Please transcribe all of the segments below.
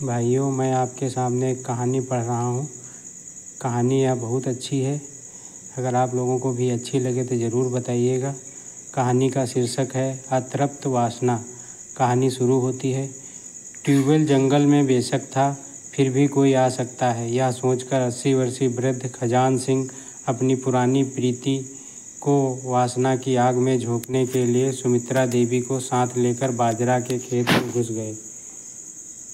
भाइयों, मैं आपके सामने एक कहानी पढ़ रहा हूँ। कहानी यह बहुत अच्छी है। अगर आप लोगों को भी अच्छी लगे तो ज़रूर बताइएगा। कहानी का शीर्षक है अतृप्त वासना। कहानी शुरू होती है। ट्यूबवेल जंगल में बेशक था, फिर भी कोई आ सकता है, यह सोचकर 80 वर्षीय वृद्ध खजान सिंह अपनी पुरानी प्रीति को वासना की आग में झोंकने के लिए सुमित्रा देवी को साथ लेकर बाजरा के खेत में घुस गए।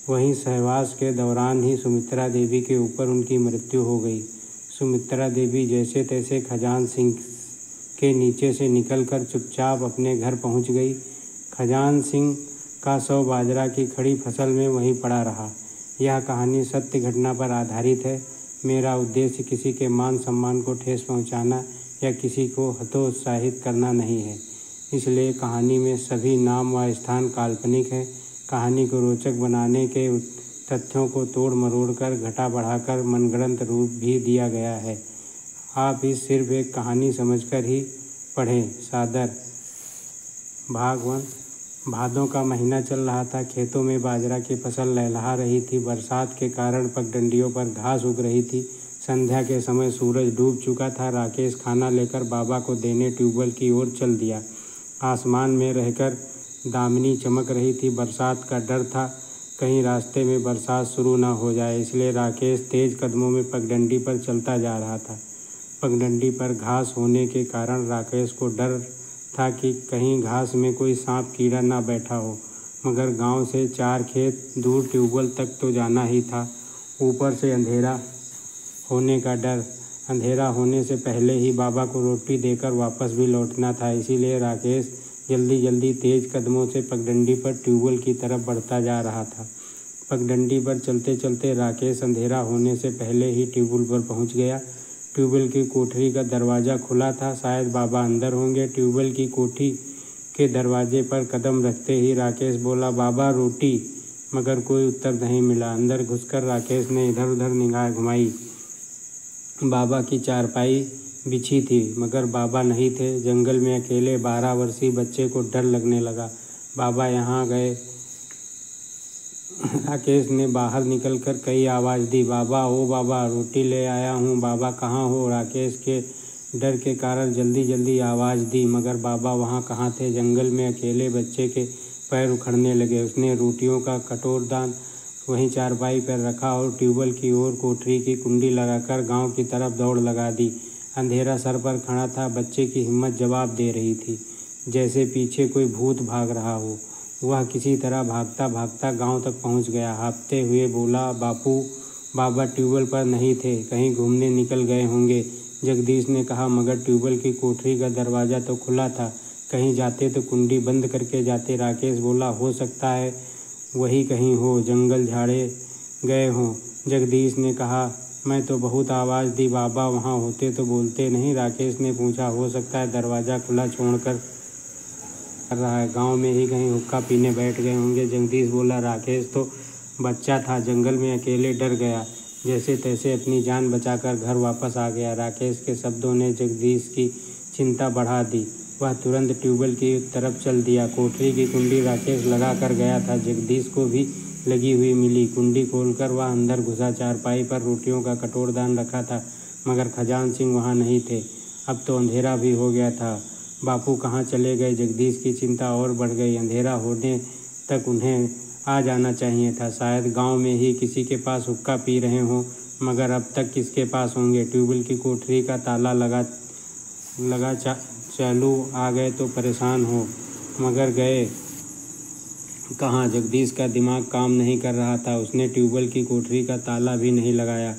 वहीं सहवास के दौरान ही सुमित्रा देवी के ऊपर उनकी मृत्यु हो गई। सुमित्रा देवी जैसे तैसे खजान सिंह के नीचे से निकलकर चुपचाप अपने घर पहुंच गई। खजान सिंह का शव बाजरा की खड़ी फसल में वहीं पड़ा रहा। यह कहानी सत्य घटना पर आधारित है। मेरा उद्देश्य किसी के मान सम्मान को ठेस पहुंचाना या किसी को हतोत्साहित करना नहीं है, इसलिए कहानी में सभी नाम व स्थान काल्पनिक है। कहानी को रोचक बनाने के तथ्यों को तोड़ मरोड़ कर घटा बढ़ाकर मनगढ़ंत रूप भी दिया गया है। आप इस सिर्फ एक कहानी समझकर ही पढ़ें। सादर। भाग 1। भादों का महीना चल रहा था। खेतों में बाजरा की फसल लहलहा रही थी। बरसात के कारण पगडंडियों पर घास उग रही थी। संध्या के समय सूरज डूब चुका था। राकेश खाना लेकर बाबा को देने ट्यूबवेल की ओर चल दिया। आसमान में रहकर दामिनी चमक रही थी। बरसात का डर था, कहीं रास्ते में बरसात शुरू न हो जाए, इसलिए राकेश तेज कदमों में पगडंडी पर चलता जा रहा था। पगडंडी पर घास होने के कारण राकेश को डर था कि कहीं घास में कोई सांप कीड़ा न बैठा हो, मगर गांव से 4 खेत दूर ट्यूबवेल तक तो जाना ही था। ऊपर से अंधेरा होने का डर। अंधेरा होने से पहले ही बाबा को रोटी देकर वापस भी लौटना था, इसीलिए राकेश जल्दी जल्दी तेज कदमों से पगडंडी पर ट्यूबवेल की तरफ बढ़ता जा रहा था। पगडंडी पर चलते चलते राकेश अंधेरा होने से पहले ही ट्यूबवेल पर पहुंच गया। ट्यूबवेल की कोठरी का दरवाज़ा खुला था, शायद बाबा अंदर होंगे। ट्यूबवेल की कोठी के दरवाजे पर कदम रखते ही राकेश बोला, बाबा रोटी, मगर कोई उत्तर नहीं मिला। अंदर घुसकर राकेश ने इधर उधर निगाह घुमाई। बाबा की चारपाई बिछी थी, मगर बाबा नहीं थे। जंगल में अकेले 12 वर्षीय बच्चे को डर लगने लगा। बाबा यहाँ गए। राकेश ने बाहर निकलकर कई आवाज़ दी, बाबा, ओ बाबा, रोटी ले आया हूँ, बाबा कहाँ हो। राकेश के डर के कारण जल्दी जल्दी आवाज़ दी, मगर बाबा वहाँ कहाँ थे। जंगल में अकेले बच्चे के पैर उखड़ने लगे। उसने रोटियों का कटोरदान वहीं चारपाई पर रखा और ट्यूबवेल की ओर कोठरी की कुंडी लगाकर गांव की तरफ दौड़ लगा दी। अंधेरा सर पर खड़ा था। बच्चे की हिम्मत जवाब दे रही थी, जैसे पीछे कोई भूत भाग रहा हो। वह किसी तरह भागता भागता गांव तक पहुंच गया। हाँफते हुए बोला, बापू, बाबा ट्यूबवेल पर नहीं थे, कहीं घूमने निकल गए होंगे। जगदीश ने कहा, मगर ट्यूबवेल की कोठरी का दरवाज़ा तो खुला था, कहीं जाते तो कुंडी बंद करके जाते। राकेश बोला, हो सकता है वही कहीं हो, जंगल झाड़े गए हों। जगदीश ने कहा, मैं तो बहुत आवाज़ दी, बाबा वहाँ होते तो बोलते नहीं। राकेश ने पूछा, हो सकता है दरवाज़ा खुला छोड़कर कर रहा है, गांव में ही कहीं हुक्का पीने बैठ गए होंगे। जगदीश बोला, राकेश तो बच्चा था, जंगल में अकेले डर गया, जैसे तैसे अपनी जान बचाकर घर वापस आ गया। राकेश के शब्दों ने जगदीश की चिंता बढ़ा दी। वह तुरंत ट्यूबवेल की तरफ चल दिया। कोठरी की कुंडी राकेश लगा कर गया था, जगदीश को भी लगी हुई मिली। कुंडी खोलकर वह अंदर घुसा। चारपाई पर रोटियों का कटोरदान रखा था, मगर खजान सिंह वहाँ नहीं थे। अब तो अंधेरा भी हो गया था। बापू कहाँ चले गए? जगदीश की चिंता और बढ़ गई। अंधेरा होने तक उन्हें आ जाना चाहिए था। शायद गांव में ही किसी के पास हुक्का पी रहे हों, मगर अब तक किसके पास होंगे? ट्यूबवेल की कोठरी का ताला लगा चालू। आ गए तो परेशान हो, मगर गए कहाँ? जगदीश का दिमाग काम नहीं कर रहा था। उसने ट्यूबवेल की कोठरी का ताला भी नहीं लगाया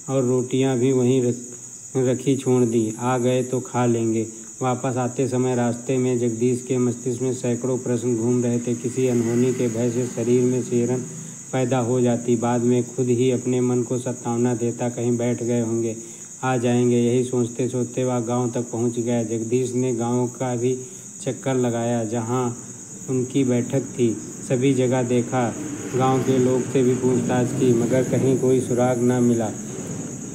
और रोटियां भी वहीं रखी छोड़ दी। आ गए तो खा लेंगे। वापस आते समय रास्ते में जगदीश के मस्तिष्क में सैकड़ों प्रश्न घूम रहे थे। किसी अनहोनी के भय से शरीर में सिहरन पैदा हो जाती। बाद में खुद ही अपने मन को सतावना देता, कहीं बैठ गए होंगे, आ जाएंगे। यही सोचते सोचते वह गांव तक पहुंच गया। जगदीश ने गांव का भी चक्कर लगाया जहां उनकी बैठक थी। सभी जगह देखा, गांव के लोग से भी पूछताछ की, मगर कहीं कोई सुराग न मिला।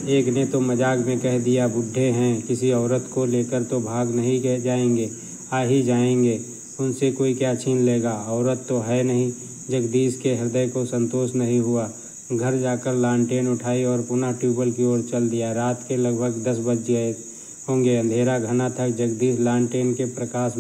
एक ने तो मजाक में कह दिया, बूढ़े हैं, किसी औरत को लेकर तो भाग नहीं गए जाएंगे, आ ही जाएंगे, उनसे कोई क्या छीन लेगा, औरत तो है नहीं जगदीश के हृदय को संतोष नहीं हुआ। घर जाकर लालटेन उठाई और पुनः ट्यूबवेल की ओर चल दिया। रात के लगभग 10 बज गए होंगे। अंधेरा घना था। जगदीश लालटेन के प्रकाश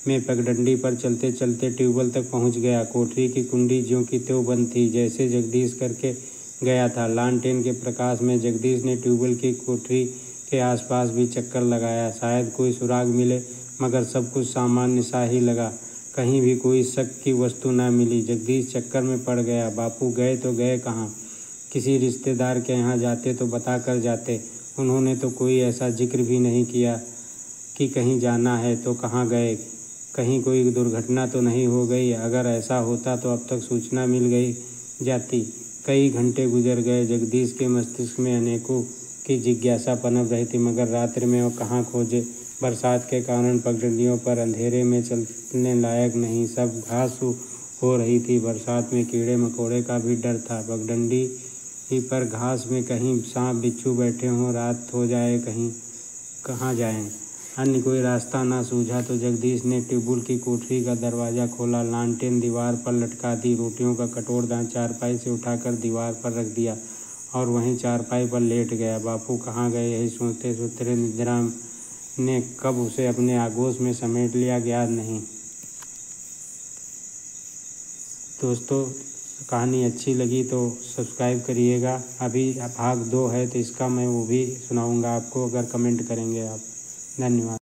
में पगडंडी पर चलते चलते ट्यूबवेल तक पहुंच गया। कोठरी की कुंडी ज्यों की त्यों बंद थी, जैसे जगदीश करके गया था। लालटेन के प्रकाश में जगदीश ने ट्यूबवेल की कोठरी के आसपास भी चक्कर लगाया, शायद कोई सुराग मिले, मगर सब कुछ सामान्य सा ही लगा। कहीं भी कोई शक की वस्तु न मिली। जगदीश चक्कर में पड़ गया। बापू गए तो गए कहाँ? किसी रिश्तेदार के यहाँ जाते तो बता कर जाते। उन्होंने तो कोई ऐसा जिक्र भी नहीं किया कि कहीं जाना है। तो कहाँ गए? कहीं कोई दुर्घटना तो नहीं हो गई? अगर ऐसा होता तो अब तक सूचना मिल गई जाती। कई घंटे गुजर गए। जगदीश के मस्तिष्क में अनेकों की जिज्ञासा पनप रही थी, मगर रात्रि में वो कहाँ खोजे। बरसात के कारण पगडंडियों पर अंधेरे में चलने लायक नहीं, सब घास हो रही थी। बरसात में कीड़े मकोड़े का भी डर था। पगडंडी पर घास में कहीं सांप बिच्छू बैठे हों, रात हो जाए, कहीं कहाँ जाएं। अन्य कोई रास्ता ना सूझा तो जगदीश ने ट्यूबवेल की कोठरी का दरवाज़ा खोला। लालटेन दीवार पर लटका दी। रोटियों का कटोरदान चारपाई से उठाकर दीवार पर रख दिया और वहीं चारपाई पर लेट गया। बापू कहाँ गए, यही सोचते सोचते निद्रा ने कब उसे अपने आगोश में समेट लिया, ज्ञात नहीं। दोस्तों, कहानी अच्छी लगी तो सब्सक्राइब करिएगा। अभी भाग 2 है तो इसका मैं वो भी सुनाऊंगा आपको, अगर कमेंट करेंगे आप। धन्यवाद।